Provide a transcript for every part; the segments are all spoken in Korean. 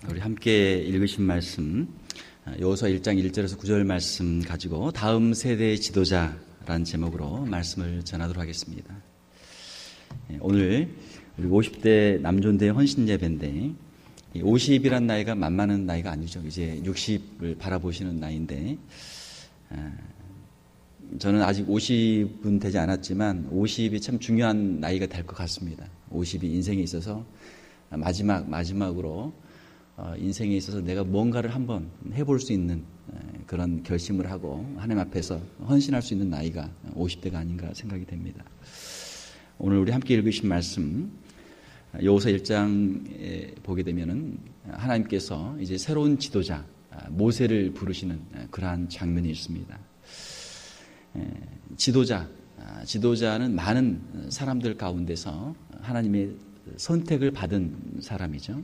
우리 함께 읽으신 말씀 여호수아 1장 1절에서 9절 말씀 가지고 다음 세대의 지도자라는 제목으로 말씀을 전하도록 하겠습니다. 오늘 우리 50대 남존대 헌신예배인데 50이란 나이가 만만한 나이가 아니죠. 이제 60을 바라보시는 나이인데 저는 아직 50은 되지 않았지만 50이 참 중요한 나이가 될 것 같습니다. 50이 인생에 있어서 마지막으로 인생에 있어서 내가 뭔가를 한번 해볼 수 있는 그런 결심을 하고 하나님 앞에서 헌신할 수 있는 나이가 50대가 아닌가 생각이 됩니다. 오늘 우리 함께 읽으신 말씀 여호수아 1장에 보게 되면은 하나님께서 이제 새로운 지도자 모세를 부르시는 그러한 장면이 있습니다. 지도자는 많은 사람들 가운데서 하나님의 선택을 받은 사람이죠.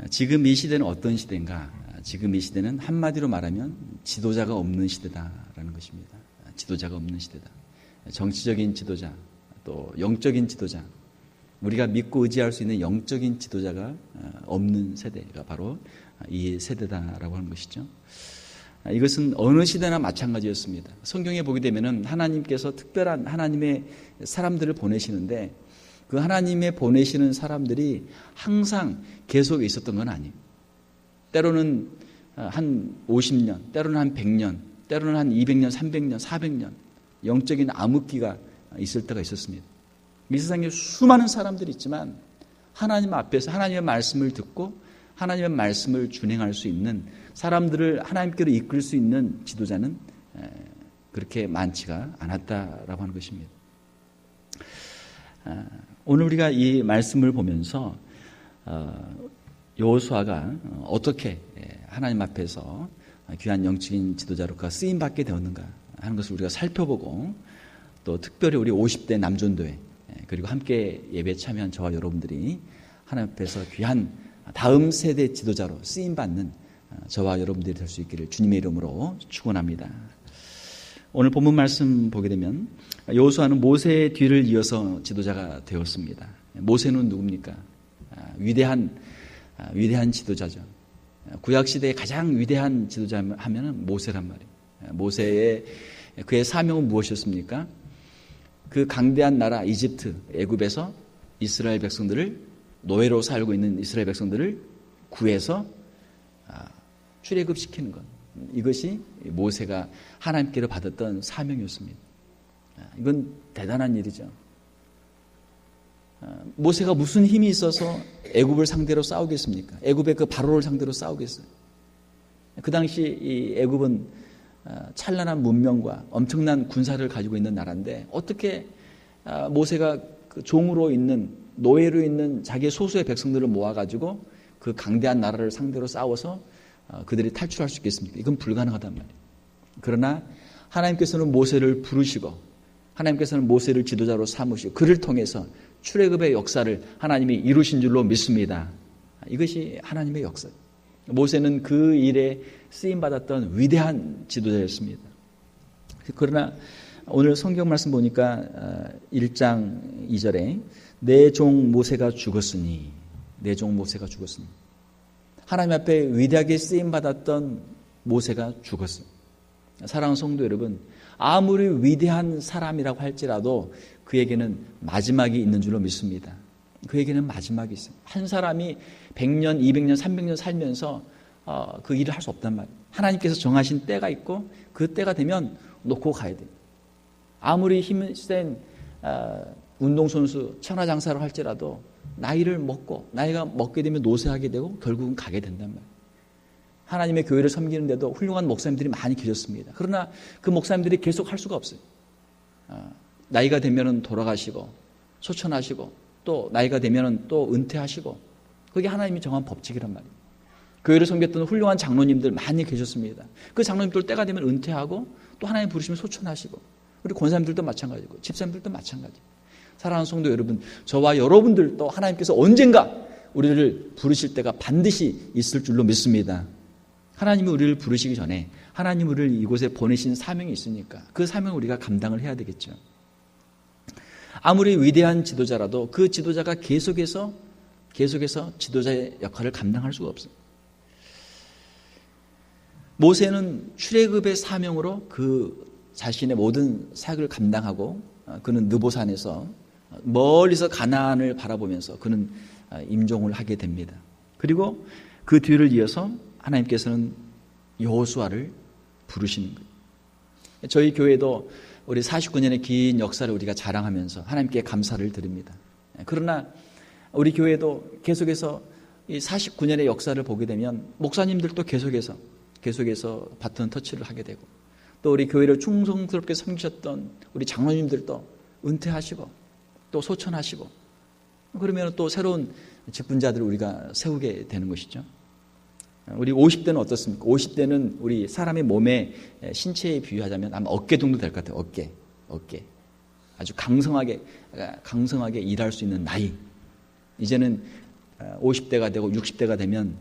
지금 이 시대는 어떤 시대인가? 지금 이 시대는 한마디로 말하면 지도자가 없는 시대다라는 것입니다. 지도자가 없는 시대다. 정치적인 지도자, 또 영적인 지도자, 우리가 믿고 의지할 수 있는 영적인 지도자가 없는 세대가 바로 이 세대다라고 하는 것이죠. 이것은 어느 시대나 마찬가지였습니다. 성경에 보게 되면은 하나님께서 특별한 하나님의 사람들을 보내시는데 그 하나님의 보내시는 사람들이 항상 계속 있었던 건 아니에요. 때로는 한 50년, 때로는 한 100년, 때로는 한 200년, 300년, 400년 영적인 암흑기가 있을 때가 있었습니다. 이 세상에 수많은 사람들이 있지만 하나님 앞에서 하나님의 말씀을 듣고 하나님의 말씀을 준행할 수 있는 사람들을 하나님께로 이끌 수 있는 지도자는 그렇게 많지가 않았다라고 하는 것입니다. 오늘 우리가 이 말씀을 보면서 여호수아가 어떻게 하나님 앞에서 귀한 영적인 지도자로가 쓰임받게 되었는가 하는 것을 우리가 살펴보고 또 특별히 우리 50대 남존도회 그리고 함께 예배에 참여한 저와 여러분들이 하나님 앞에서 귀한 다음 세대 지도자로 쓰임받는 저와 여러분들이 될 수 있기를 주님의 이름으로 축원합니다. 오늘 본문 말씀 보게 되면 여호수아는 모세의 뒤를 이어서 지도자가 되었습니다. 모세는 누굽니까? 위대한 지도자죠. 구약시대의 가장 위대한 지도자 하면은 모세란 말이에요. 그의 사명은 무엇이었습니까? 그 강대한 나라 이집트, 애굽에서 이스라엘 백성들을 노예로 살고 있는 이스라엘 백성들을 구해서 출애굽시키는 것. 이것이 모세가 하나님께로 받았던 사명이었습니다. 이건 대단한 일이죠. 모세가 무슨 힘이 있어서 애굽을 상대로 싸우겠습니까? 애굽의 그 바로를 상대로 싸우겠어요. 그 당시 이 애굽은 찬란한 문명과 엄청난 군사를 가지고 있는 나라인데 어떻게 모세가 그 종으로 있는 노예로 있는 자기의 소수의 백성들을 모아가지고 그 강대한 나라를 상대로 싸워서 그들이 탈출할 수 있겠습니까? 이건 불가능하단 말이에요. 그러나 하나님께서는 모세를 부르시고 하나님께서는 모세를 지도자로 삼으시고 그를 통해서 출애굽의 역사를 하나님이 이루신 줄로 믿습니다. 이것이 하나님의 역사. 모세는 그 일에 쓰임받았던 위대한 지도자였습니다. 그러나 오늘 성경 말씀 보니까 1장 2절에 내 종 모세가 죽었으니 하나님 앞에 위대하게 쓰임받았던 모세가 죽었어요. 사랑하는 성도 여러분, 아무리 위대한 사람이라고 할지라도 그에게는 마지막이 있는 줄로 믿습니다. 그에게는 마지막이 있어요. 한 사람이 100년, 200년, 300년 살면서 그 일을 할 수 없단 말이에요. 하나님께서 정하신 때가 있고 그 때가 되면 놓고 가야 돼요. 아무리 힘센 운동선수, 천하장사로 할지라도 나이가 먹게 되면 노쇠하게 되고 결국은 가게 된단 말이에요. 하나님의 교회를 섬기는데도 훌륭한 목사님들이 많이 계셨습니다. 그러나 그 목사님들이 계속 할 수가 없어요. 나이가 되면은 돌아가시고 소천하시고 또 나이가 되면은 또 은퇴하시고 그게 하나님이 정한 법칙이란 말이에요. 교회를 섬겼던 훌륭한 장로님들 많이 계셨습니다. 그 장로님들 때가 되면 은퇴하고 또 하나님 부르시면 소천하시고 우리 권사님들도 마찬가지고 집사님들도 마찬가지고 사랑하는 성도 여러분, 저와 여러분들도 하나님께서 언젠가 우리를 부르실 때가 반드시 있을 줄로 믿습니다. 하나님이 우리를 부르시기 전에 하나님 우리를 이곳에 보내신 사명이 있으니까 그 사명을 우리가 감당을 해야 되겠죠. 아무리 위대한 지도자라도 그 지도자가 계속해서 계속해서 지도자의 역할을 감당할 수가 없어요. 모세는 출애굽의 사명으로 그 자신의 모든 사역을 감당하고 그는 느보산에서 멀리서 가나안을 바라보면서 그는 임종을 하게 됩니다. 그리고 그 뒤를 이어서 하나님께서는 여호수아를 부르시는 거예요. 저희 교회도 우리 49년의 긴 역사를 우리가 자랑하면서 하나님께 감사를 드립니다. 그러나 우리 교회도 계속해서 이 49년의 역사를 보게 되면 목사님들도 계속해서 바톤 터치를 하게 되고 또 우리 교회를 충성스럽게 섬기셨던 우리 장로님들도 은퇴하시고 또 소천하시고 그러면 또 새로운 직분자들을 우리가 세우게 되는 것이죠. 우리 50대는 어떻습니까? 50대는 우리 사람의 몸에 신체에 비유하자면 아마 어깨 정도 될 것 같아요. 어깨. 아주 강성하게 일할 수 있는 나이. 이제는 50대가 되고 60대가 되면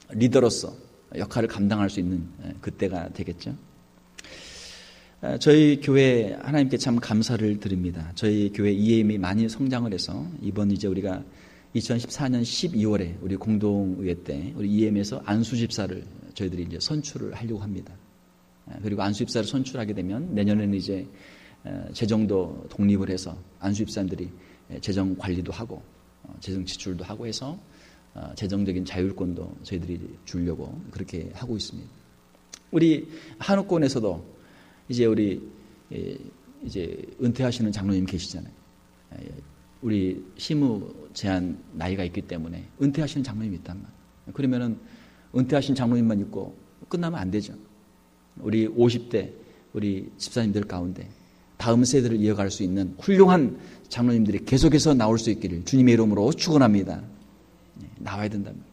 리더로서 역할을 감당할 수 있는 그때가 되겠죠. 저희 교회 하나님께 참 감사를 드립니다. 저희 교회 EM이 많이 성장을 해서 이번 이제 우리가 2014년 12월에 우리 공동의회 때 우리 EM에서 안수집사를 저희들이 이제 선출을 하려고 합니다. 그리고 안수집사를 선출하게 되면 내년에는 이제 재정도 독립을 해서 안수집사님들이 재정 관리도 하고 재정 지출도 하고 해서 재정적인 자율권도 저희들이 주려고 그렇게 하고 있습니다. 우리 한옥권에서도 이제 우리 이제 은퇴하시는 장로님 계시잖아요. 우리 시무 제한 나이가 있기 때문에 은퇴하시는 장로님이 있단 말이에요. 그러면은 은퇴하신 장로님만 있고 끝나면 안 되죠. 우리 50대 우리 집사님들 가운데 다음 세대를 이어갈 수 있는 훌륭한 장로님들이 계속해서 나올 수 있기를 주님의 이름으로 축원합니다. 나와야 된단 말이에요.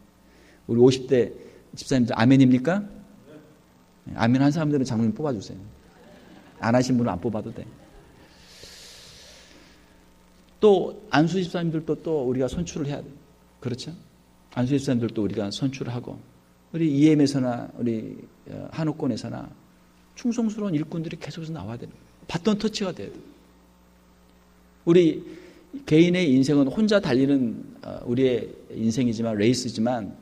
우리 50대 집사님들 아멘입니까? 아멘 한 사람들은 장로님 뽑아주세요. 안 하신 분은 안 뽑아도 돼. 또 안수 집사님들도 또 우리가 선출을 해야 돼요. 그렇죠? 안수 집사님들도 우리가 선출을 하고 우리 EM에서나 우리 한옥권에서나 충성스러운 일꾼들이 계속해서 나와야 돼요. 바톤 터치가 돼야 돼요. 우리 개인의 인생은 혼자 달리는 우리의 인생이지만 레이스지만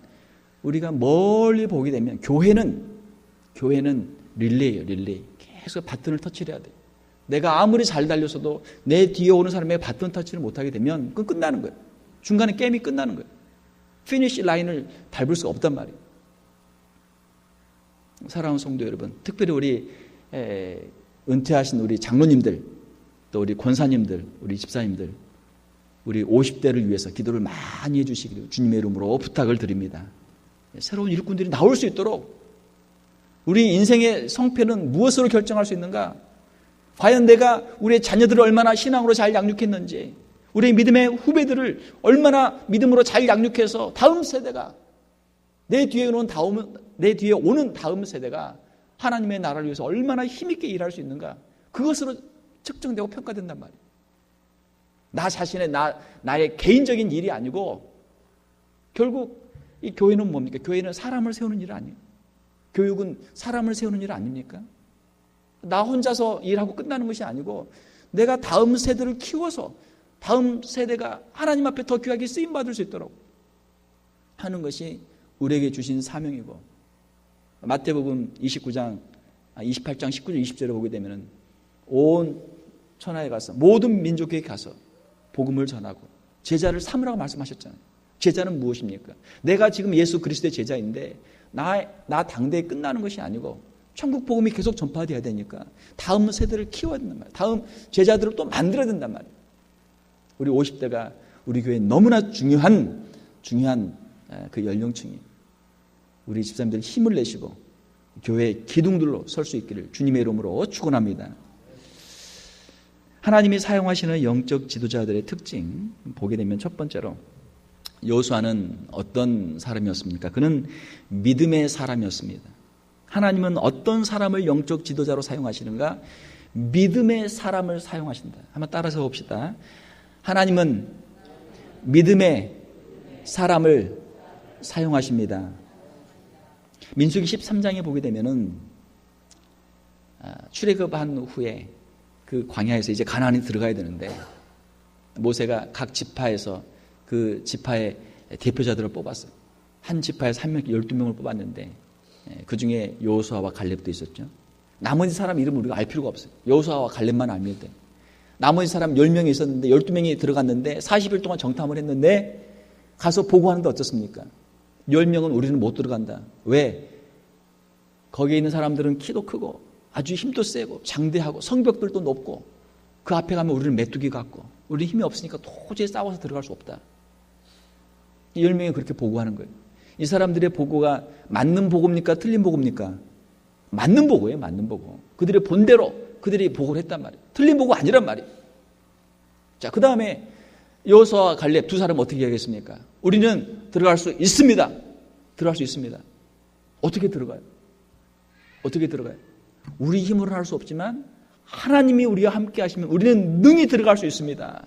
우리가 멀리 보게 되면 교회는 릴레이예요. 릴레이. 계속 바톤을 터치를 해야 돼요. 내가 아무리 잘 달렸어도 내 뒤에 오는 사람에게 바톤 터치를 못하게 되면 그건 끝나는 거예요. 중간에 게임이 끝나는 거예요. 피니시 라인을 밟을 수가 없단 말이에요. 사랑하는 성도 여러분, 특별히 우리 은퇴하신 우리 장로님들, 또 우리 권사님들, 우리 집사님들, 우리 50대를 위해서 기도를 많이 해주시기를 주님의 이름으로 부탁을 드립니다. 새로운 일꾼들이 나올 수 있도록 우리 인생의 성패는 무엇으로 결정할 수 있는가? 과연 내가 우리의 자녀들을 얼마나 신앙으로 잘 양육했는지, 우리 믿음의 후배들을 얼마나 믿음으로 잘 양육해서 다음 세대가 내 뒤에 오는 다음 세대가 하나님의 나라를 위해서 얼마나 힘있게 일할 수 있는가? 그것으로 측정되고 평가된단 말이에요. 나 자신의 나의 개인적인 일이 아니고 결국 이 교회는 뭡니까? 교회는 사람을 세우는 일 아니에요. 교육은 사람을 세우는 일 아닙니까? 나 혼자서 일하고 끝나는 것이 아니고 내가 다음 세대를 키워서 다음 세대가 하나님 앞에 더 귀하게 쓰임받을 수 있도록 하는 것이 우리에게 주신 사명이고 마태복음 28장 19절 20절을 보게 되면 온 천하에 가서 모든 민족에게 가서 복음을 전하고 제자를 삼으라고 말씀하셨잖아요. 제자는 무엇입니까? 내가 지금 예수 그리스도의 제자인데 나 당대에 끝나는 것이 아니고 천국 복음이 계속 전파되어야 되니까 다음 세대를 키워야 된단 말이에요. 다음 제자들을 또 만들어야 된단 말이에요. 우리 50대가 우리 교회에 너무나 중요한 그 연령층이에요. 우리 집사님들 힘을 내시고 교회의 기둥들로 설 수 있기를 주님의 이름으로 축원합니다. 하나님이 사용하시는 영적 지도자들의 특징 보게 되면 첫 번째로 여호수아는 어떤 사람이었습니까? 그는 믿음의 사람이었습니다. 하나님은 어떤 사람을 영적 지도자로 사용하시는가? 믿음의 사람을 사용하신다. 한번 따라서 봅시다. 하나님은 믿음의 사람을 사용하십니다. 민수기 13장에 보게 되면은 출애굽한 후에 그 광야에서 이제 가나안에 들어가야 되는데 모세가 각 지파에서 그 지파의 대표자들을 뽑았어요. 한 지파에서 12명을 뽑았는데 그 중에 여호수아와 갈렙도 있었죠. 나머지 사람 이름 우리가 알 필요가 없어요. 여호수아와 갈렙만 알면 돼요. 나머지 사람 10명이 있었는데 12명이 들어갔는데 40일 동안 정탐을 했는데 가서 보고하는데 어떻습니까? 10명은 우리는 못 들어간다. 왜? 거기에 있는 사람들은 키도 크고 아주 힘도 세고 장대하고 성벽들도 높고 그 앞에 가면 우리는 메뚜기 같고 우리 힘이 없으니까 도저히 싸워서 들어갈 수 없다. 10명이 그렇게 보고하는 거예요. 이 사람들의 보고가 맞는 보고입니까? 틀린 보고입니까? 맞는 보고예요. 맞는 보고. 그들의 본대로 그들이 보고를 했단 말이에요. 틀린 보고 아니란 말이에요. 자, 그 다음에 여호수아와 갈렙 두 사람은 어떻게 이야기했습니까? 우리는 들어갈 수 있습니다. 들어갈 수 있습니다. 어떻게 들어가요? 어떻게 들어가요? 우리 힘으로는 할 수 없지만 하나님이 우리와 함께 하시면 우리는 능히 들어갈 수 있습니다.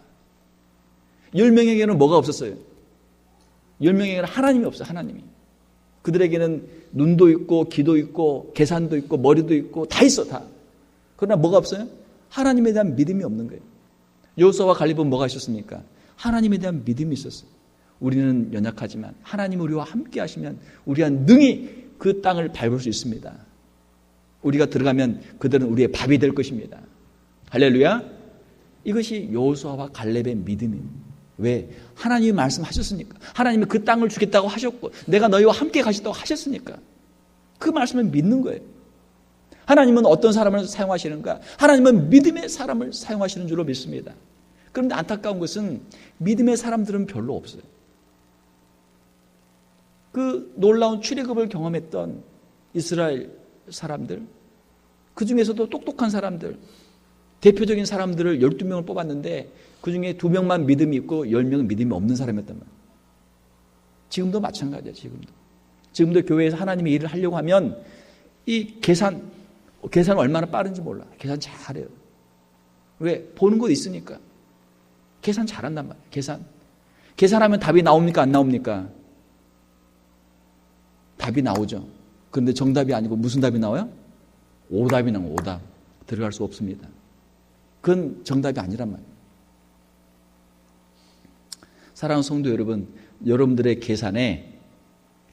10명에게는 뭐가 없었어요? 10명에게는 하나님이 없어요. 하나님이. 그들에게는 눈도 있고 귀도 있고 계산도 있고 머리도 있고 다 있어. 다. 그러나 뭐가 없어요? 하나님에 대한 믿음이 없는 거예요. 여호수아와 갈렙은 뭐가 있었습니까? 하나님에 대한 믿음이 있었어요. 우리는 연약하지만 하나님 우리와 함께 하시면 우리가 능히 그 땅을 밟을 수 있습니다. 우리가 들어가면 그들은 우리의 밥이 될 것입니다. 할렐루야. 이것이 여호수아와 갈렙의 믿음입니다. 왜? 하나님이 말씀하셨으니까. 하나님이 그 땅을 주겠다고 하셨고 내가 너희와 함께 가시다고 하셨으니까. 그 말씀을 믿는 거예요. 하나님은 어떤 사람을 사용하시는가? 하나님은 믿음의 사람을 사용하시는 줄로 믿습니다. 그런데 안타까운 것은 믿음의 사람들은 별로 없어요. 그 놀라운 출애굽을 경험했던 이스라엘 사람들, 그 중에서도 똑똑한 사람들, 대표적인 사람들을 12명을 뽑았는데 그 중에 2명만 믿음이 있고 10명은 믿음이 없는 사람이었단 말이에요. 지금도 마찬가지예요. 지금도 교회에서 하나님의 일을 하려고 하면 이 계산 얼마나 빠른지 몰라. 계산 잘해요. 왜? 보는 거 있으니까. 계산 잘한단 말이에요. 계산하면 답이 나옵니까? 안 나옵니까? 답이 나오죠. 그런데 정답이 아니고 무슨 답이 나와요? 오답이 나와요. 오답. 들어갈 수 없습니다. 그건 정답이 아니란 말이에요. 사랑하는 성도 여러분, 여러분들의 계산에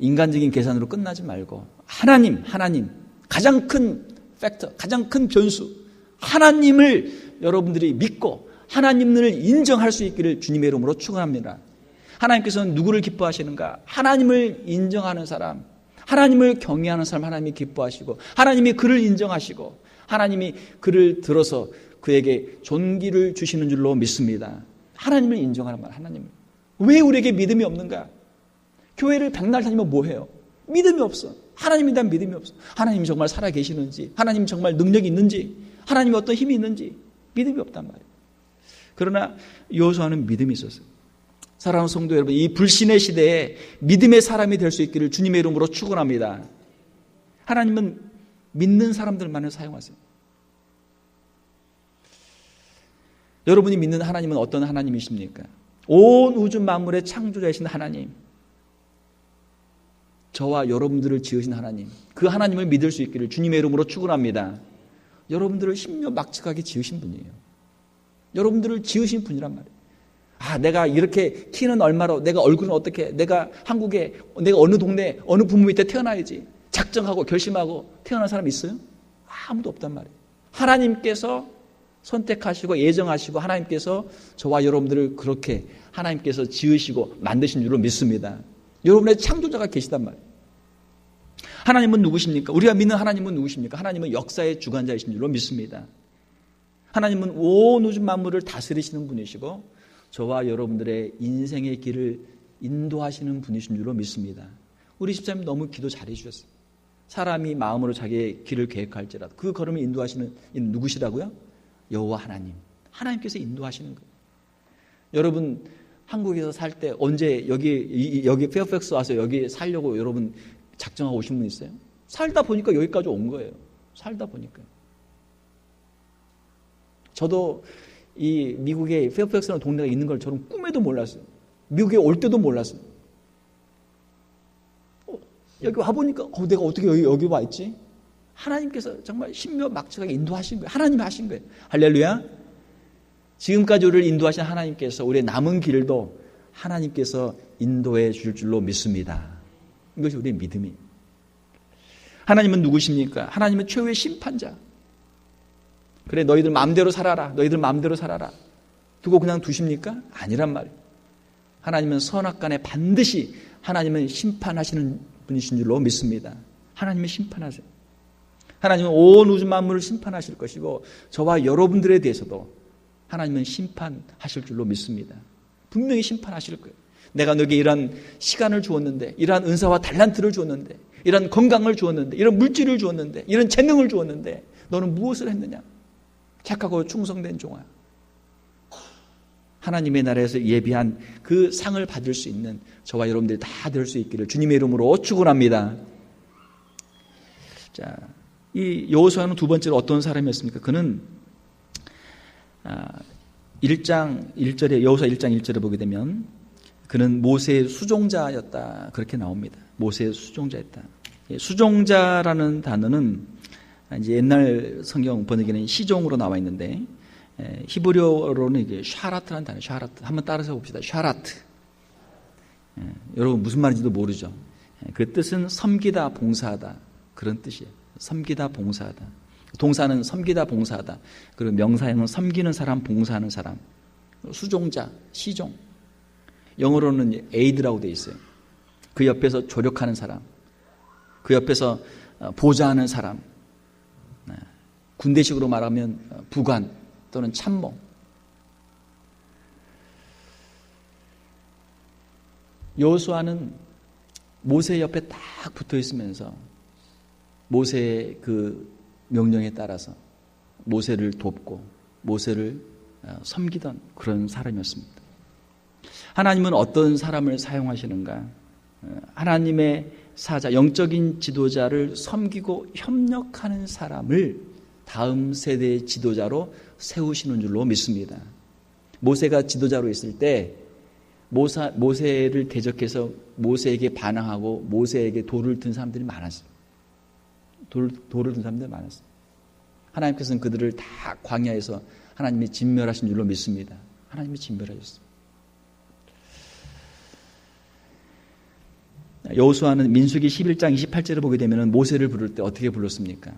인간적인 계산으로 끝나지 말고 하나님 가장 큰 팩터, 가장 큰 변수 하나님을 여러분들이 믿고 하나님을 인정할 수 있기를 주님의 이름으로 축원합니다. 하나님께서는 누구를 기뻐하시는가? 하나님을 인정하는 사람, 하나님을 경외하는 사람 하나님이 기뻐하시고 하나님이 그를 인정하시고 하나님이 그를 들어서 그에게 존귀를 주시는 줄로 믿습니다. 하나님을 인정하는 말, 하나님을. 왜 우리에게 믿음이 없는가? 교회를 백날 다니면 뭐해요? 믿음이 없어. 하나님에 대한 믿음이 없어. 하나님이 정말 살아계시는지, 하나님이 정말 능력이 있는지, 하나님이 어떤 힘이 있는지 믿음이 없단 말이에요. 그러나 여호수아는 믿음이 있었어요. 사랑하는 성도 여러분, 이 불신의 시대에 믿음의 사람이 될 수 있기를 주님의 이름으로 축원합니다. 하나님은 믿는 사람들만을 사용하세요. 여러분이 믿는 하나님은 어떤 하나님이십니까? 온 우주 만물의 창조자이신 하나님, 저와 여러분들을 지으신 하나님, 그 하나님을 믿을 수 있기를 주님의 이름으로 축원합니다. 여러분들을 신묘막측하게 지으신 분이에요. 여러분들을 지으신 분이란 말이에요. 내가 이렇게 키는 얼마로, 내가 얼굴은 어떻게, 내가 한국에, 내가 어느 동네, 어느 부모 밑에 태어나야지 작정하고 결심하고 태어난 사람 있어요? 아무도 없단 말이에요. 하나님께서 선택하시고 예정하시고 하나님께서 저와 여러분들을 그렇게 하나님께서 지으시고 만드신 줄로 믿습니다. 여러분의 창조자가 계시단 말이에요. 하나님은 누구십니까? 우리가 믿는 하나님은 누구십니까? 하나님은 역사의 주관자이신 줄로 믿습니다. 하나님은 온 우주 만물을 다스리시는 분이시고 저와 여러분들의 인생의 길을 인도하시는 분이신 줄로 믿습니다. 우리 집사님 너무 기도 잘해 주셨어요. 사람이 마음으로 자기의 길을 계획할지라도 그 걸음을 인도하시는 이는 누구시라고요? 여호와 하나님. 하나님께서 인도하시는 거예요. 여러분 한국에서 살 때 언제 여기 페어팩스 와서 여기 살려고 여러분 작정하고 오신 분 있어요? 살다 보니까 여기까지 온 거예요. 살다 보니까. 저도 이 미국에 페어팩스라는 동네가 있는 걸 저는 꿈에도 몰랐어요. 미국에 올 때도 몰랐어요. 여기 와보니까 내가 어떻게 여기 와 있지? 하나님께서 정말 신묘막측하게 인도하신 거예요. 하나님이 하신 거예요. 할렐루야. 지금까지 우리를 인도하신 하나님께서 우리의 남은 길도 하나님께서 인도해 줄 줄로 믿습니다. 이것이 우리의 믿음이에요. 하나님은 누구십니까? 하나님은 최후의 심판자. 그래, 너희들 마음대로 살아라. 너희들 마음대로 살아라. 두고 그냥 두십니까? 아니란 말이에요. 하나님은 선악간에 반드시 하나님은 심판하시는 분이신 줄로 믿습니다. 하나님은 심판하세요. 하나님은 온 우주 만물을 심판하실 것이고 저와 여러분들에 대해서도 하나님은 심판하실 줄로 믿습니다. 분명히 심판하실 거예요. 내가 너에게 이러한 시간을 주었는데, 이러한 은사와 달란트를 주었는데, 이런 건강을 주었는데, 이런 물질을 주었는데, 이런 재능을 주었는데 너는 무엇을 했느냐? 착하고 충성된 종아. 하나님의 나라에서 예비한 그 상을 받을 수 있는 저와 여러분들이 다 될 수 있기를 주님의 이름으로 축원합니다. 자, 이 여호수아는 두 번째로 어떤 사람이었습니까? 그는 1장 1절에 여호수아 1장 1절에 보게 되면 그는 모세의 수종자였다. 그렇게 나옵니다. 모세의 수종자였다. 수종자라는 단어는 이제 옛날 성경 번역에는 시종으로 나와 있는데 히브리어로는 이게 샤라트라는 단어, 샤라트. 한번 따라서 봅시다. 샤라트. 여러분 무슨 말인지도 모르죠. 그 뜻은 섬기다, 봉사하다. 그런 뜻이에요. 섬기다, 봉사하다. 동사는 섬기다, 봉사하다. 그리고 명사형은 섬기는 사람, 봉사하는 사람. 수종자, 시종. 영어로는 aid라고 되어 있어요. 그 옆에서 조력하는 사람. 그 옆에서 보좌하는 사람. 군대식으로 말하면 부관 또는 참모. 여호수아는 모세 옆에 딱 붙어 있으면서 모세의 그 명령에 따라서 모세를 돕고 모세를 섬기던 그런 사람이었습니다. 하나님은 어떤 사람을 사용하시는가? 하나님의 사자, 영적인 지도자를 섬기고 협력하는 사람을 다음 세대의 지도자로 세우시는 줄로 믿습니다. 모세가 지도자로 있을 때 모세를 대적해서 모세에게 반항하고 모세에게 돌을 든 사람들이 많았어요. 돌을 든 사람들이 많았어요. 하나님께서는 그들을 다 광야에서 하나님이 진멸하신 줄로 믿습니다. 하나님이 진멸하셨어요. 여호수아는 민수기 11장 28절을 보게 되면 모세를 부를 때 어떻게 불렀습니까?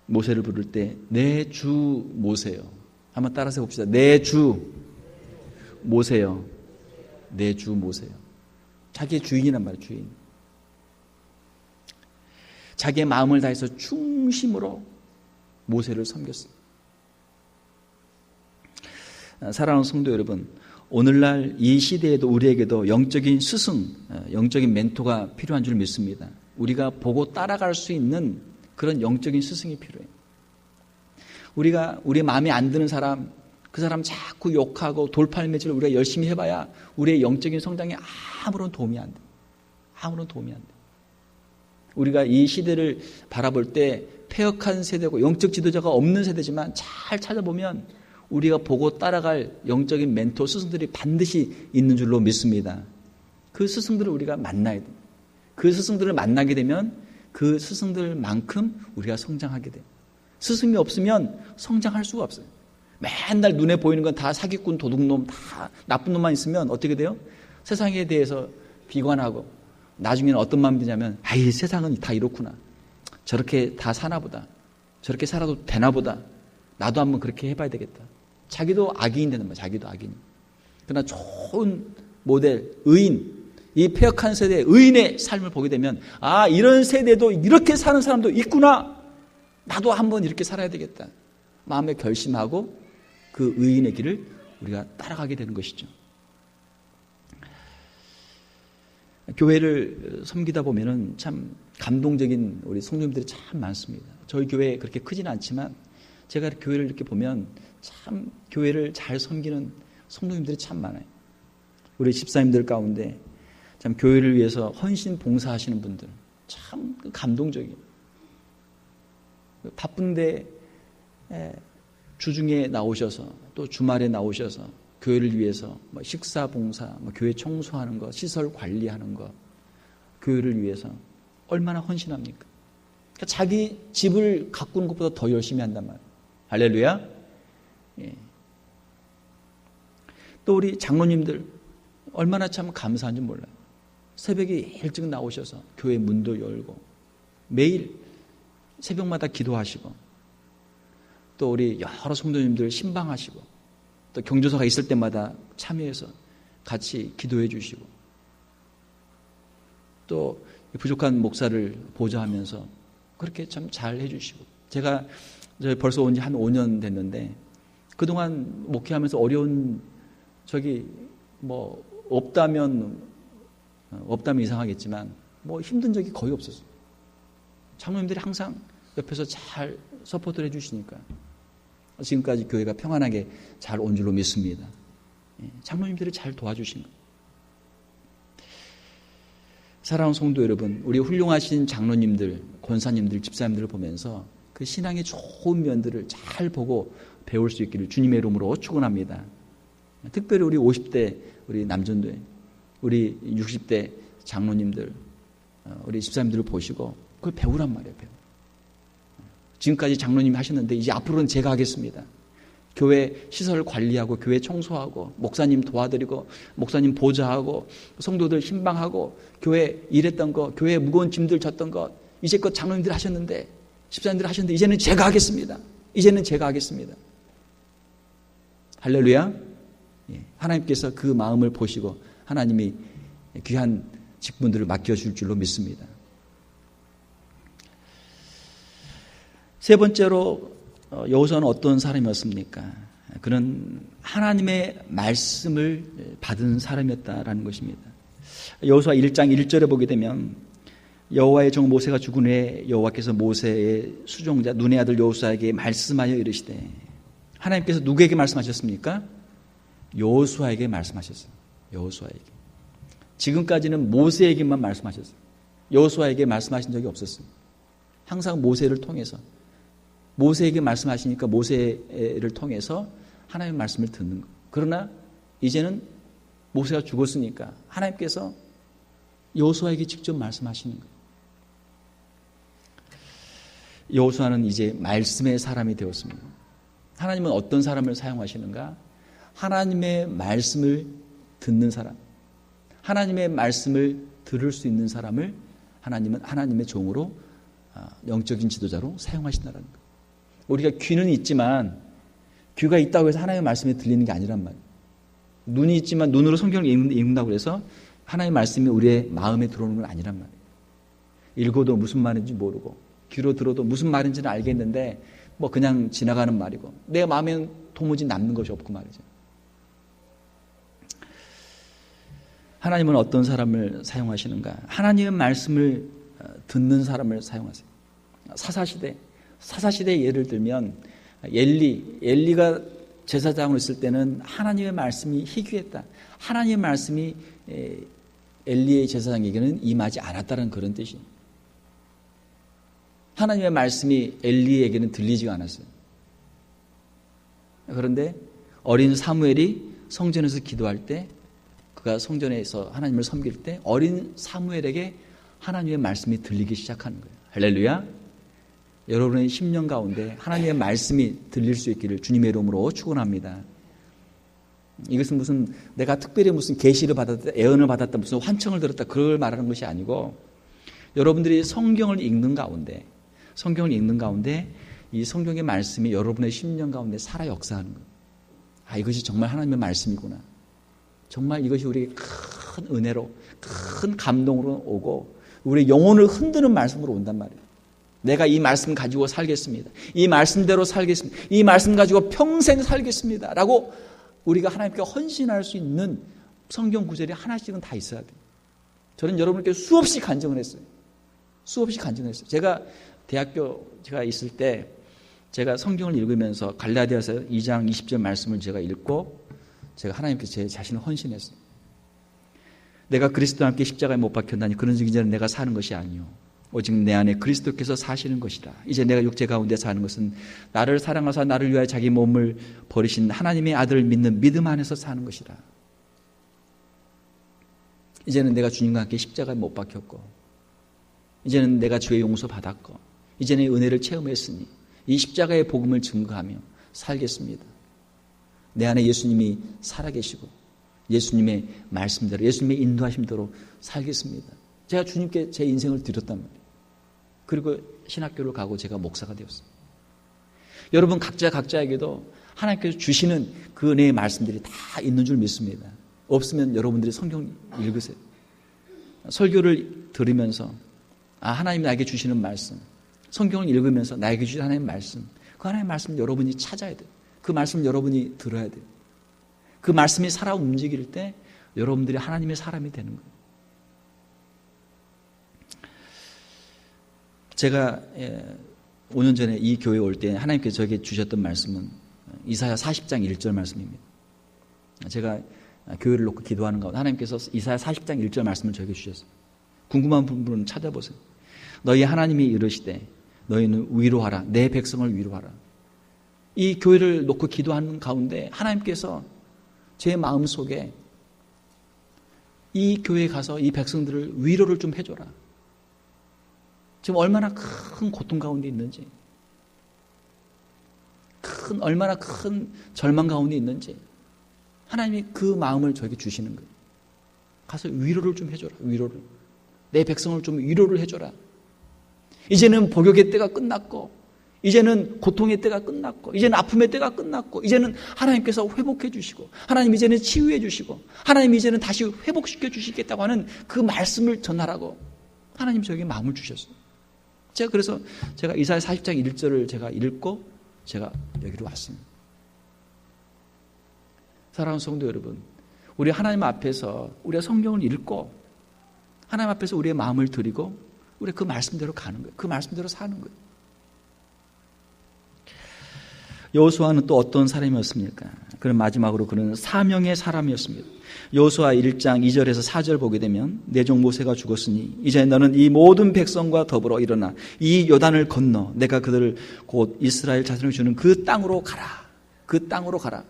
모세를 부를 때 내 주 모세요. 한번 따라서 봅시다. 내 주 모세요. 내 주 모세요. 자기의 주인이란 말이에요. 주인. 자기의 마음을 다해서 중심으로 모세를 섬겼습니다. 사랑하는 성도 여러분, 오늘날 이 시대에도 우리에게도 영적인 스승, 영적인 멘토가 필요한 줄 믿습니다. 우리가 보고 따라갈 수 있는 그런 영적인 스승이 필요해요. 우리가 우리 마음에 안 드는 사람, 그 사람 자꾸 욕하고 돌팔매질을 우리가 열심히 해봐야 우리의 영적인 성장에 아무런 도움이 안 돼. 아무런 도움이 안 돼. 우리가 이 시대를 바라볼 때 폐역한 세대고 영적 지도자가 없는 세대지만 잘 찾아보면 우리가 보고 따라갈 영적인 멘토 스승들이 반드시 있는 줄로 믿습니다. 그 스승들을 우리가 만나야 돼. 그 스승들을 만나게 되면 그 스승들만큼 우리가 성장하게 돼. 스승이 없으면 성장할 수가 없어요. 맨날 눈에 보이는 건 다 사기꾼, 도둑놈, 다 나쁜 놈만 있으면 어떻게 돼요? 세상에 대해서 비관하고 나중에는 어떤 마음이 드냐면 아이 세상은 다 이렇구나. 저렇게 다 사나 보다. 저렇게 살아도 되나 보다. 나도 한번 그렇게 해봐야 되겠다. 자기도 악인이 되는 거야. 자기도 악인. 그러나 좋은 모델, 의인, 이 폐역한 세대의 의인의 삶을 보게 되면 아 이런 세대도 이렇게 사는 사람도 있구나. 나도 한번 이렇게 살아야 되겠다. 마음에 결심하고 그 의인의 길을 우리가 따라가게 되는 것이죠. 교회를 섬기다 보면은 참 감동적인 우리 성도님들이 참 많습니다. 저희 교회 그렇게 크지는 않지만 제가 교회를 이렇게 보면 참 교회를 잘 섬기는 성도님들이 참 많아요. 우리 집사님들 가운데 참 교회를 위해서 헌신 봉사하시는 분들 참 감동적이에요. 바쁜데 주중에 나오셔서 또 주말에 나오셔서 교회를 위해서 식사 봉사, 교회 청소하는 것, 시설 관리하는 것, 교회를 위해서 얼마나 헌신합니까? 그러니까 자기 집을 가꾸는 것보다 더 열심히 한단 말이에요. 할렐루야. 예. 또 우리 장로님들 얼마나 참 감사한지 몰라요. 새벽에 일찍 나오셔서 교회 문도 열고 매일 새벽마다 기도하시고 또 우리 여러 성도님들 신방하시고 또 경조사가 있을 때마다 참여해서 같이 기도해 주시고 또 부족한 목사를 보좌하면서 그렇게 참 잘 해주시고 제가 벌써 온 지 한 5년 됐는데 그동안 목회하면서 어려운 없다면 이상하겠지만 힘든 적이 거의 없었어요. 장로님들이 항상 옆에서 잘 서포트를 해주시니까 지금까지 교회가 평안하게 잘 온 줄로 믿습니다. 장로님들이 잘 도와주신 거예요. 사랑하는 성도 여러분, 우리 훌륭하신 장로님들, 권사님들, 집사님들을 보면서 그 신앙의 좋은 면들을 잘 보고 배울 수 있기를 주님의 이름으로 축원합니다. 특별히 우리 50대 우리 남전도회, 우리 60대 장로님들, 우리 집사님들을 보시고 그걸 배우란 말이에요. 지금까지 장로님이 하셨는데 이제 앞으로는 제가 하겠습니다. 교회 시설 관리하고 교회 청소하고 목사님 도와드리고 목사님 보좌하고 성도들 신방하고 교회 일했던 거, 교회 무거운 짐들 졌던 것 이제껏 장로님들 하셨는데 집사님들 하셨는데 이제는 제가 하겠습니다. 이제는 제가 하겠습니다. 할렐루야. 하나님께서 그 마음을 보시고 하나님이 귀한 직분들을 맡겨줄 줄로 믿습니다. 세 번째로 여호수아는 어떤 사람이었습니까? 그는 하나님의 말씀을 받은 사람이었다라는 것입니다. 여호수아 1장 1절에 보게 되면 여호와의 종 모세가 죽은 후에 여호와께서 모세의 수종자 눈의 아들 여호수아에게 말씀하여 이르시되 하나님께서 누구에게 말씀하셨습니까? 여호수아에게 말씀하셨어요. 여호수아에게. 지금까지는 모세에게만 말씀하셨어요. 여호수아에게 말씀하신 적이 없었어요. 항상 모세를 통해서 모세에게 말씀하시니까 모세를 통해서 하나님의 말씀을 듣는 것. 그러나 이제는 모세가 죽었으니까 하나님께서 여호수아에게 직접 말씀하시는 거예요. 여호수아는 이제 말씀의 사람이 되었습니다. 하나님은 어떤 사람을 사용하시는가? 하나님의 말씀을 듣는 사람, 하나님의 말씀을 들을 수 있는 사람을 하나님은 하나님의 종으로 영적인 지도자로 사용하신다는 거예요. 우리가 귀는 있지만 귀가 있다고 해서 하나님의 말씀이 들리는 게 아니란 말이에요. 눈이 있지만 눈으로 성경을 읽는다고 해서 하나님의 말씀이 우리의 마음에 들어오는 건 아니란 말이에요. 읽어도 무슨 말인지 모르고 귀로 들어도 무슨 말인지는 알겠는데 그냥 지나가는 말이고 내 마음에는 도무지 남는 것이 없고 말이죠. 하나님은 어떤 사람을 사용하시는가? 하나님의 말씀을 듣는 사람을 사용하세요. 사사시대의 예를 들면 엘리가 제사장으로 있을 때는 하나님의 말씀이 희귀했다. 하나님의 말씀이 엘리의 제사장에게는 임하지 않았다는 그런 뜻이에요. 하나님의 말씀이 엘리에게는 들리지가 않았어요. 그런데 어린 사무엘이 성전에서 기도할 때 그가 성전에서 하나님을 섬길 때 어린 사무엘에게 하나님의 말씀이 들리기 시작하는 거예요. 할렐루야. 여러분의 10년 가운데 하나님의 말씀이 들릴 수 있기를 주님의 이름으로 축원합니다. 이것은 무슨 내가 특별히 무슨 계시를 받았다, 애언을 받았다, 무슨 환청을 들었다 그걸 말하는 것이 아니고 여러분들이 성경을 읽는 가운데 이 성경의 말씀이 여러분의 10년 가운데 살아 역사하는 거예요. 이것이 정말 하나님의 말씀이구나. 정말 이것이 우리에게 큰 은혜로 큰 감동으로 오고 우리 영혼을 흔드는 말씀으로 온단 말이에요. 내가 이 말씀 가지고 살겠습니다. 이 말씀대로 살겠습니다. 이 말씀 가지고 평생 살겠습니다. 라고 우리가 하나님께 헌신할 수 있는 성경 구절이 하나씩은 다 있어야 돼요. 저는 여러분께 수없이 간증을 했어요. 제가 제가 있을 때 제가 성경을 읽으면서 갈라디아서 2장 20절 말씀을 제가 읽고 제가 하나님께 제 자신을 헌신했어요. 내가 그리스도와 함께 십자가에 못 박혔나니 그런즉 이제는 내가 사는 것이 아니요 오직 내 안에 그리스도께서 사시는 것이라. 이제 내가 육체 가운데 사는 것은 나를 사랑하사 나를 위하여 자기 몸을 버리신 하나님의 아들을 믿는 믿음 안에서 사는 것이라. 이제는 내가 주님과 함께 십자가에 못 박혔고 이제는 내가 주의 용서 받았고 이제는 은혜를 체험했으니 이 십자가의 복음을 증거하며 살겠습니다. 내 안에 예수님이 살아계시고 예수님의 말씀대로, 예수님의 인도하심대로 살겠습니다. 제가 주님께 제 인생을 드렸단 말이에요. 그리고 신학교를 가고 제가 목사가 되었어요. 여러분 각자에게도 하나님께서 주시는 그 은혜의 말씀들이 다 있는 줄 믿습니다. 없으면 여러분들이 성경 읽으세요. 설교를 들으면서 하나님 나에게 주시는 말씀, 성경을 읽으면서 나에게 주신 하나님의 말씀, 그 하나님의 말씀을 여러분이 찾아야 돼요. 그 말씀을 여러분이 들어야 돼요. 그 말씀이 살아 움직일 때 여러분들이 하나님의 사람이 되는 거예요. 제가 5년 전에 이 교회에 올 때 하나님께서 저에게 주셨던 말씀은 이사야 40장 1절 말씀입니다. 제가 교회를 놓고 기도하는 가운데 하나님께서 이사야 40장 1절 말씀을 저에게 주셨어요. 궁금한 분은 찾아보세요. 너희 하나님이 이르시되 너희는 위로하라. 내 백성을 위로하라. 이 교회를 놓고 기도하는 가운데 하나님께서 제 마음속에 이 교회에 가서 이 백성들을 위로를 좀 해줘라. 지금 얼마나 큰 고통 가운데 있는지, 얼마나 큰 절망 가운데 있는지 하나님이 그 마음을 저에게 주시는 거예요. 가서 위로를 좀 해줘라. 위로를. 내 백성을 좀 위로를 해줘라. 이제는 복역의 때가 끝났고, 이제는 고통의 때가 끝났고, 이제는 아픔의 때가 끝났고, 이제는 하나님께서 회복해 주시고, 하나님 이제는 치유해 주시고, 하나님 이제는 다시 회복시켜 주시겠다고 하는 그 말씀을 전하라고 하나님 저에게 마음을 주셨어요. 그래서 제가 이사야 40장 1절을 제가 읽고 제가 여기로 왔습니다. 사랑하는 성도 여러분, 우리 하나님 앞에서 우리가 성경을 읽고 하나님 앞에서 우리의 마음을 드리고 우리 그 말씀대로 가는 거예요. 그 말씀대로 사는 거예요. 여호수아는 또 어떤 사람이었습니까? 그는 마지막으로 그는 사명의 사람이었습니다. 여호수아 1장 2절에서 4절 보게 되면 내 종 모세가 죽었으니 이제 너는 이 모든 백성과 더불어 일어나 이 요단을 건너 내가 그들을 곧 이스라엘 자손을 주는 그 땅으로 가라. 그 땅으로 가라.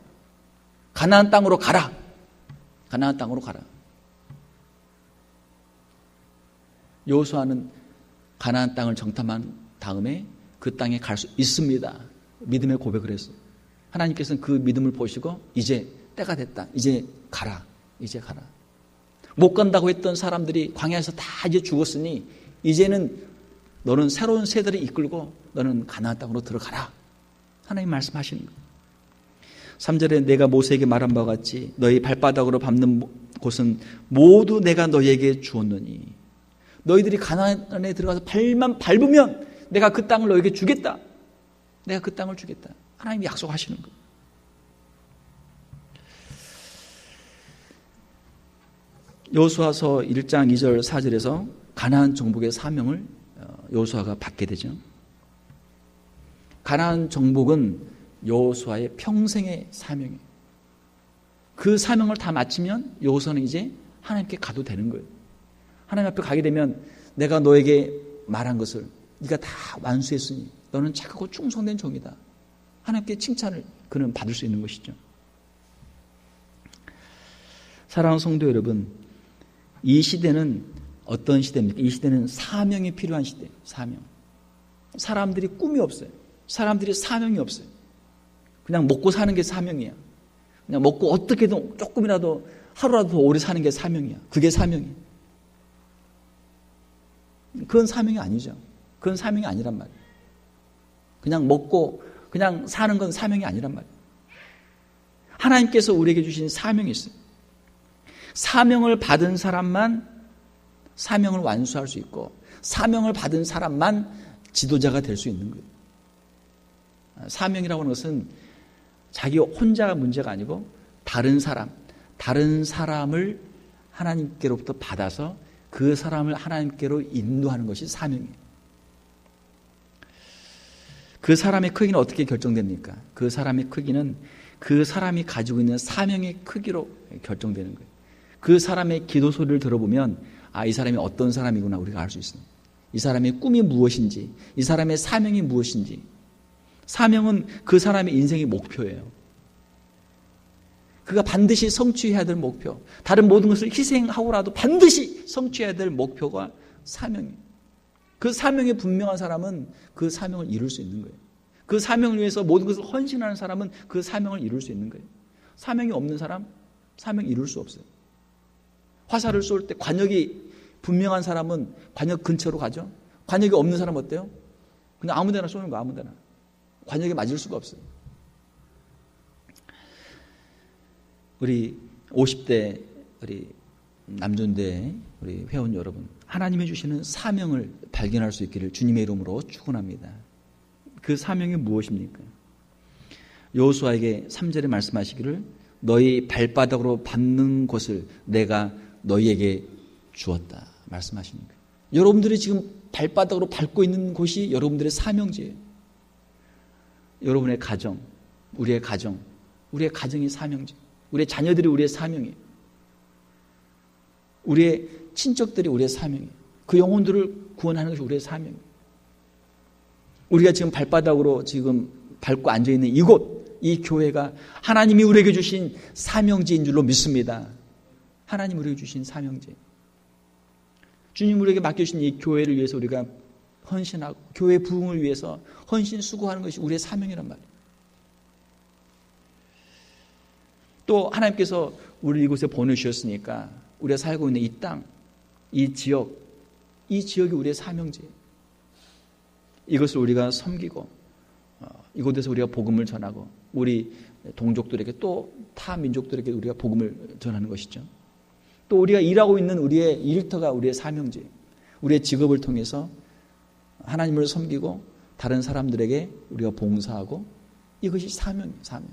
가나안 땅으로 가라. 가나안 땅으로 가라. 여호수아는 가나안 땅을 정탐한 다음에 그 땅에 갈 수 있습니다. 믿음의 고백을 했어요. 하나님께서는 그 믿음을 보시고 이제 때가 됐다. 이제 가라. 이제 가라. 못 간다고 했던 사람들이 광야에서 다 이제 죽었으니 이제는 너는 새로운 세대를 이끌고 너는 가나안 땅으로 들어가라. 하나님 말씀하시는 거예요. 3절에 내가 모세에게 말한 바와 같이 너희 발바닥으로 밟는 곳은 모두 내가 너희에게 주었느니 너희들이 가나안에 들어가서 발만 밟으면 내가 그 땅을 너희에게 주겠다. 내가 그 땅을 주겠다. 하나님이 약속하시는 거예요. 여호수아서 1장 2절 4절에서 가나안 정복의 사명을 여호수아가 받게 되죠. 가나안 정복은 여호수아의 평생의 사명이에요. 그 사명을 다 마치면 여호수아는 이제 하나님께 가도 되는 거예요. 하나님 앞에 가게 되면 내가 너에게 말한 것을 네가 다 완수했으니 너는 착하고 충성된 종이다. 하나님께 칭찬을 그는 받을 수 있는 것이죠. 사랑하는 성도 여러분, 이 시대는 어떤 시대입니까? 이 시대는 사명이 필요한 시대예요. 사명. 사람들이 꿈이 없어요. 사람들이 사명이 없어요. 그냥 먹고 사는 게 사명이야. 그냥 먹고 어떻게든 조금이라도 하루라도 더 오래 사는 게 사명이야. 그게 사명이야. 그건 사명이 아니죠. 그건 사명이 아니란 말이에요. 그냥 먹고 그냥 사는 건 사명이 아니란 말이에요. 하나님께서 우리에게 주신 사명이 있어요. 사명을 받은 사람만 사명을 완수할 수 있고 사명을 받은 사람만 지도자가 될 수 있는 거예요. 사명이라고 하는 것은 자기 혼자가 문제가 아니고 다른 사람을 하나님께로부터 받아서 그 사람을 하나님께로 인도하는 것이 사명이에요. 그 사람의 크기는 어떻게 결정됩니까? 그 사람의 크기는 그 사람이 가지고 있는 사명의 크기로 결정되는 거예요. 그 사람의 기도 소리를 들어보면 이 사람이 어떤 사람이구나 우리가 알 수 있습니다. 이 사람의 꿈이 무엇인지, 이 사람의 사명이 무엇인지. 사명은 그 사람의 인생의 목표예요. 그가 반드시 성취해야 될 목표, 다른 모든 것을 희생하고라도 반드시 성취해야 될 목표가 사명이에요. 그 사명이 분명한 사람은 그 사명을 이룰 수 있는 거예요. 그 사명을 위해서 모든 것을 헌신하는 사람은 그 사명을 이룰 수 있는 거예요. 사명이 없는 사람, 사명 이룰 수 없어요. 화살을 쏠 때 관역이 분명한 사람은 관역 근처로 가죠. 관역이 없는 사람은 어때요? 그냥 아무 데나 쏘는 거, 아무 데나. 관역에 맞을 수가 없어요. 우리 50대 우리 남존대 우리 회원 여러분, 하나님이 주시는 사명을 발견할 수 있기를 주님의 이름으로 축원합니다. 그 사명이 무엇입니까? 여호수아에게 3절에 말씀하시기를 너희 발바닥으로 밟는 곳을 내가 너희에게 주었다 말씀하십니까? 여러분들이 지금 발바닥으로 밟고 있는 곳이 여러분들의 사명지예요. 여러분의 가정, 우리의 가정이 사명지. 우리의 자녀들이 우리의 사명이에요. 우리의 친척들이 우리의 사명이에요. 그 영혼들을 구원하는 것이 우리의 사명이에요. 우리가 지금 발바닥으로 지금 밟고 앉아있는 이곳, 이 교회가 하나님이 우리에게 주신 사명지인 줄로 믿습니다. 하나님 우리에게 주신 사명지. 주님 우리에게 맡겨주신 이 교회를 위해서 우리가 헌신하고 교회 부흥을 위해서 헌신 수고하는 것이 우리의 사명이란 말이에요. 또 하나님께서 우리 이곳에 보내주셨으니까 우리가 살고 있는 이 땅, 이 지역이 우리의 사명지예요. 이것을 우리가 섬기고 이곳에서 우리가 복음을 전하고 우리 동족들에게 또 타 민족들에게 우리가 복음을 전하는 것이죠. 또 우리가 일하고 있는 우리의 일터가 우리의 사명지예요. 우리의 직업을 통해서 하나님을 섬기고 다른 사람들에게 우리가 봉사하고 이것이 사명이에요. 사명.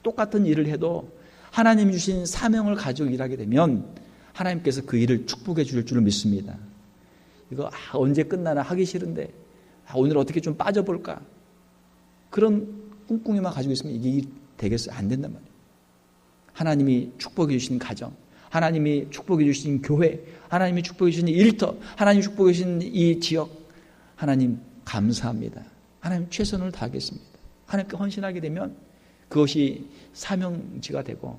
똑같은 일을 해도 하나님이 주신 사명을 가지고 일하게 되면 하나님께서 그 일을 축복해 줄 줄을 믿습니다. 이거 언제 끝나나 하기 싫은데 오늘 어떻게 좀 빠져볼까? 그런 꿍꿍이만 가지고 있으면 이게 되겠어요? 안 된단 말이에요. 하나님이 축복해 주신 가정, 하나님이 축복해 주신 교회, 하나님이 축복해 주신 일터, 하나님이 축복해 주신 이 지역, 하나님 감사합니다. 하나님 최선을 다하겠습니다. 하나님께 헌신하게 되면 그것이 사명지가 되고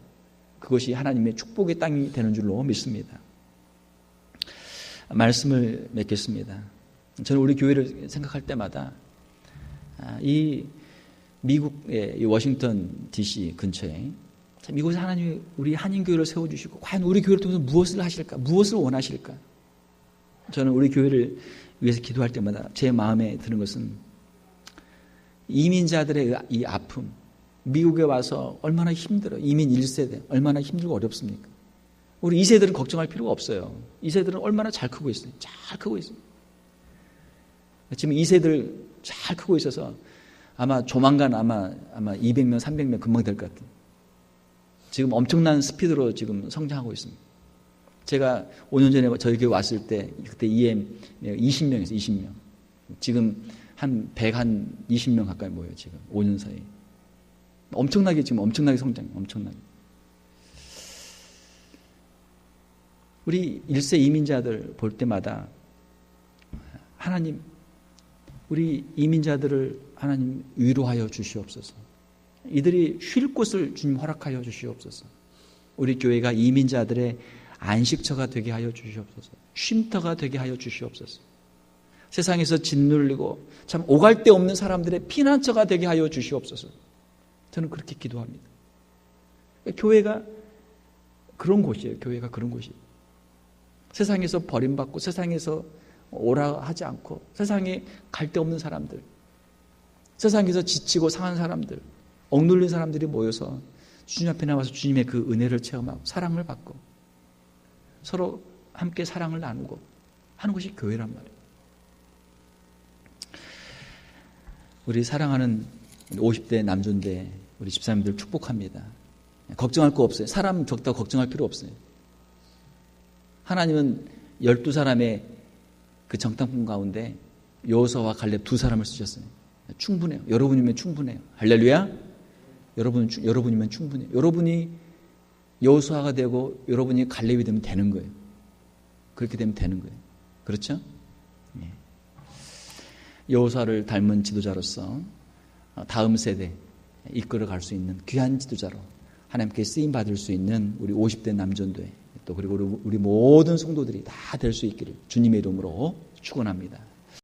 그것이 하나님의 축복의 땅이 되는 줄로 믿습니다. 말씀을 맺겠습니다. 저는 우리 교회를 생각할 때마다 이 미국의 워싱턴 DC 근처에 이곳에 하나님이 우리 한인교회를 세워주시고 과연 우리 교회를 통해서 무엇을 하실까? 무엇을 원하실까? 저는 우리 교회를 위해서 기도할 때마다 제 마음에 드는 것은 이민자들의 이 아픔, 미국에 와서 얼마나 힘들어요. 이민 1세대 얼마나 힘들고 어렵습니까? 우리 2세들은 걱정할 필요가 없어요. 2세들은 얼마나 잘 크고 있어요. 잘 크고 있어요. 지금 2세들 잘 크고 있어서 아마 조만간 아마 200명, 300명 금방 될 것 같아요. 지금 엄청난 스피드로 지금 성장하고 있습니다. 제가 5년 전에 저희 교회 왔을 때 그때 EM 20명에서 20명. 지금 한 120명 가까이 모여요. 지금 5년 사이. 엄청나게 성장해요. 엄청나게. 우리 1세 이민자들 볼 때마다 하나님 우리 이민자들을 하나님 위로하여 주시옵소서. 이들이 쉴 곳을 주님 허락하여 주시옵소서. 우리 교회가 이민자들의 안식처가 되게 하여 주시옵소서. 쉼터가 되게 하여 주시옵소서. 세상에서 짓눌리고 참 오갈 데 없는 사람들의 피난처가 되게 하여 주시옵소서. 저는 그렇게 기도합니다. 교회가 그런 곳이에요. 교회가 그런 곳이에요. 세상에서 버림받고 세상에서 오라 하지 않고 세상에 갈 데 없는 사람들, 세상에서 지치고 상한 사람들, 억눌린 사람들이 모여서 주님 앞에 나와서 주님의 그 은혜를 체험하고 사랑을 받고 서로 함께 사랑을 나누고 하는 것이 교회란 말이에요. 우리 사랑하는 50대 남존대 우리 집사님들 축복합니다. 걱정할 거 없어요. 사람 적다고 걱정할 필요 없어요. 하나님은 12사람의 그 정탐꾼 가운데 여호수아와 갈렙 2사람을 쓰셨어요. 충분해요. 여러분이면 충분해요. 할렐루야. 여러분이면 충분해요. 여러분이 여호수아가 되고 여러분이 갈렙이 되면 되는 거예요. 그렇게 되면 되는 거예요. 그렇죠? 예. 여호수아를 닮은 지도자로서 다음 세대 이끌어갈 수 있는 귀한 지도자로 하나님께 쓰임받을 수 있는 우리 50대 남존대 또 그리고 우리 모든 성도들이 다 될 수 있기를 주님의 이름으로 축원합니다.